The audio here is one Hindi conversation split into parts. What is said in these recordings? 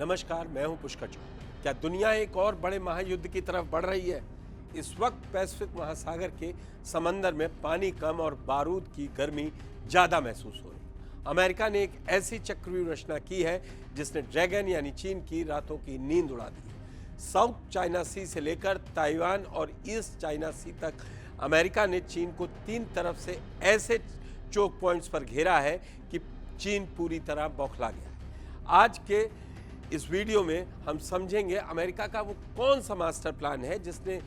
नमस्कार, मैं हूं पुष्कर चौहान। क्या दुनिया एक और बड़े महायुद्ध की तरफ बढ़ रही है? इस वक्त पैसिफिक महासागर के समंदर में पानी कम और बारूद की गर्मी ज़्यादा महसूस हो रही है। अमेरिका ने एक ऐसी चक्रव्यूह रचना की है जिसने ड्रैगन यानी चीन की रातों की नींद उड़ा दी है। साउथ चाइना सी से लेकर ताइवान और ईस्ट चाइना सी तक अमेरिका ने चीन को 3 तरफ से ऐसे चोक पॉइंट्स पर घेरा है कि चीन पूरी तरह बौखला गया है। आज के इस वीडियो में हम समझेंगे अमेरिका का वो कौन सा मास्टर प्लान है जिसने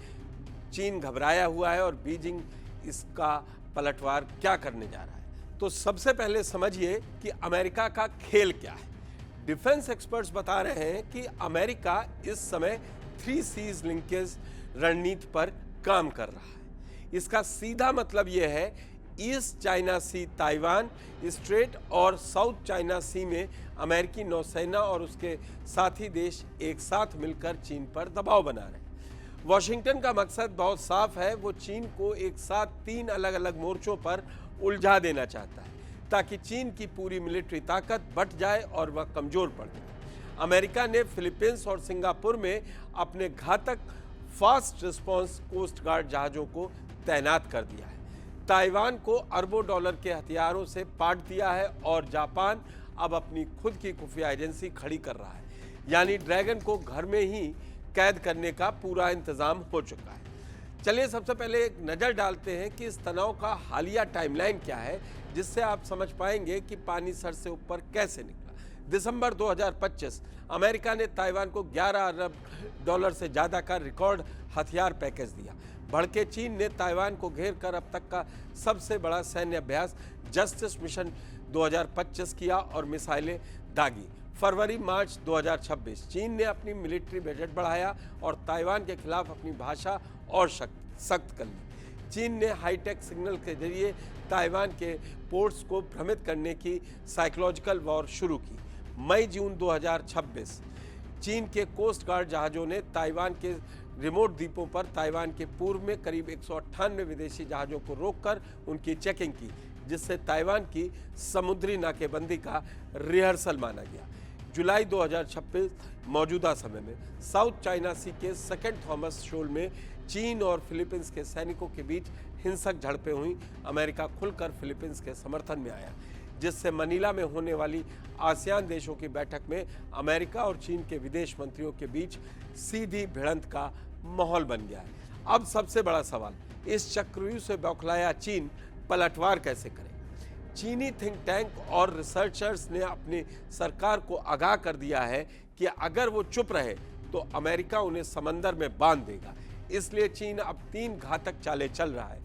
चीन घबराया हुआ है और बीजिंग इसका पलटवार क्या करने जा रहा है। तो सबसे पहले समझिए कि अमेरिका का खेल क्या है। डिफेंस एक्सपर्ट्स बता रहे हैं कि अमेरिका इस समय 3 सीज लिंकेज रणनीति पर काम कर रहा है। इसका सीधा मतलब यह है ईस्ट चाइना सी ताइवान स्ट्रेट और साउथ चाइना सी में अमेरिकी नौसेना और उसके साथी देश एक साथ मिलकर चीन पर दबाव बना रहे हैं। वॉशिंगटन का मकसद बहुत साफ है, वो चीन को एक साथ 3 अलग अलग मोर्चों पर उलझा देना चाहता है ताकि चीन की पूरी मिलिट्री ताकत बट जाए और वह कमजोर पड़ जाए। अमेरिका ने फिलीपींस और सिंगापुर में अपने घातक फास्ट रिस्पॉन्स कोस्ट गार्ड जहाज़ों को तैनात कर दिया है। ताइवान को अरबों डॉलर के हथियारों से पाट दिया है और जापान अब अपनी खुद की खुफिया एजेंसी खड़ी कर रहा है, यानी ड्रैगन को घर में ही कैद करने का पूरा इंतजाम हो चुका है। चलिए सबसे पहले एक नज़र डालते हैं कि इस तनाव का हालिया टाइमलाइन क्या है, जिससे आप समझ पाएंगे कि पानी सर से ऊपर कैसे निकला। दिसंबर 2025 अमेरिका ने ताइवान को 11 अरब डॉलर से ज़्यादा का रिकॉर्ड हथियार पैकेज दिया। भड़के चीन ने ताइवान को घेर कर अब तक का सबसे बड़ा सैन्य अभ्यास जस्टिस मिशन 2025 किया और मिसाइलें दागी। फरवरी-मार्च 2026 चीन ने अपनी मिलिट्री बजट बढ़ाया और ताइवान के खिलाफ अपनी भाषा और सख्त कर ली। चीन ने हाईटेक सिग्नल के जरिए ताइवान के पोर्ट्स को भ्रमित करने की साइकोलॉजिकल वॉर शुरू की। मई-जून 2026 चीन के कोस्ट गार्ड जहाज़ों ने ताइवान के रिमोट द्वीपों पर ताइवान के पूर्व में करीब 198 विदेशी जहाज़ों को रोककर उनकी चेकिंग की, जिससे ताइवान की समुद्री नाकेबंदी का रिहर्सल माना गया। जुलाई 2026 मौजूदा समय में साउथ चाइना सी के सेकेंड थॉमस शोल में चीन और फिलीपींस के सैनिकों के बीच हिंसक झड़पें हुई। अमेरिका खुलकर फिलीपींस के समर्थन में आया, जिससे मनीला में होने वाली आसियान देशों की बैठक में अमेरिका और चीन के विदेश मंत्रियों के बीच सीधी भिड़ंत का माहौल बन गया है। अब सबसे बड़ा सवाल, इस चक्रव्यूह से बौखलाया चीन पलटवार कैसे करे। चीनी थिंक टैंक और रिसर्चर्स ने अपनी सरकार को आगाह कर दिया है कि अगर वो चुप रहे तो अमेरिका उन्हें समंदर में बांध देगा। इसलिए चीन अब 3 घातक चालें चल रहा है,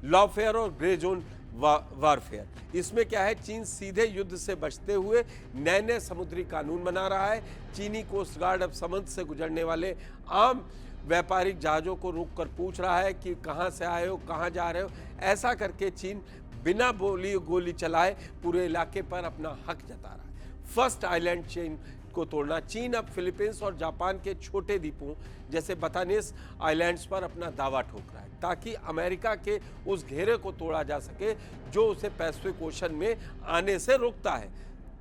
लॉफेयर और ग्रे जोन वारफेयर। इसमें क्या है, चीन सीधे युद्ध से बचते हुए नए समुद्री कानून बना रहा है। चीनी कोस्ट गार्ड अब समुद्र से गुजरने वाले आम व्यापारिक जहाज़ों को रोककर पूछ रहा है कि कहाँ से आए हो, कहाँ जा रहे हो। ऐसा करके चीन बिना गोली चलाए पूरे इलाके पर अपना हक जता रहा है। फर्स्ट आइलैंड चेन को तोड़ना, चीन अब फिलीपींस और जापान के छोटे द्वीपों जैसे बतानेस आइलैंड्स पर अपना दावा ठोक रहा है ताकि अमेरिका के उस घेरे को तोड़ा जा सके जो उसे पैसिफिक ओशन में आने से रोकता है।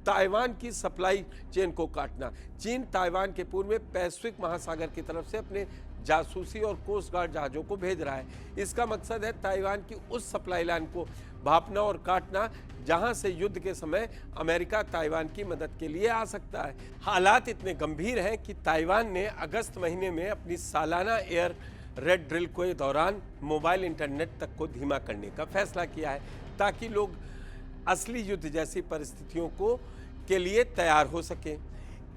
ताइवान की सप्लाई चेन को काटना, चीन ताइवान के पूर्व में पैसिफिक महासागर की तरफ से अपने जासूसी और कोस्ट गार्ड जहाज़ों को भेज रहा है। इसका मकसद है ताइवान की उस सप्लाई लाइन को भांपना और काटना जहां से युद्ध के समय अमेरिका ताइवान की मदद के लिए आ सकता है। हालात इतने गंभीर हैं कि ताइवान ने अगस्त महीने में अपनी सालाना एयर रेड ड्रिल के दौरान मोबाइल इंटरनेट तक को धीमा करने का फैसला किया है ताकि लोग असली युद्ध जैसी परिस्थितियों के लिए तैयार हो सकें।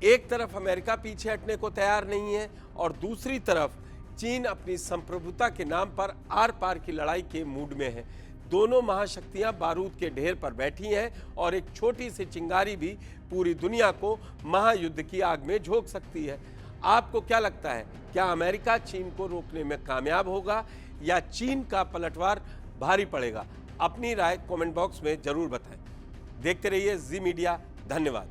एक तरफ अमेरिका पीछे हटने को तैयार नहीं है और दूसरी तरफ चीन अपनी संप्रभुता के नाम पर आर पार की लड़ाई के मूड में है। दोनों महाशक्तियां बारूद के ढेर पर बैठी हैं और एक छोटी सी चिंगारी भी पूरी दुनिया को महायुद्ध की आग में झोंक सकती है। आपको क्या लगता है, क्या अमेरिका चीन को रोकने में कामयाब होगा या चीन का पलटवार भारी पड़ेगा? अपनी राय कमेंट बॉक्स में जरूर बताएं। देखते रहिए जी मीडिया। धन्यवाद।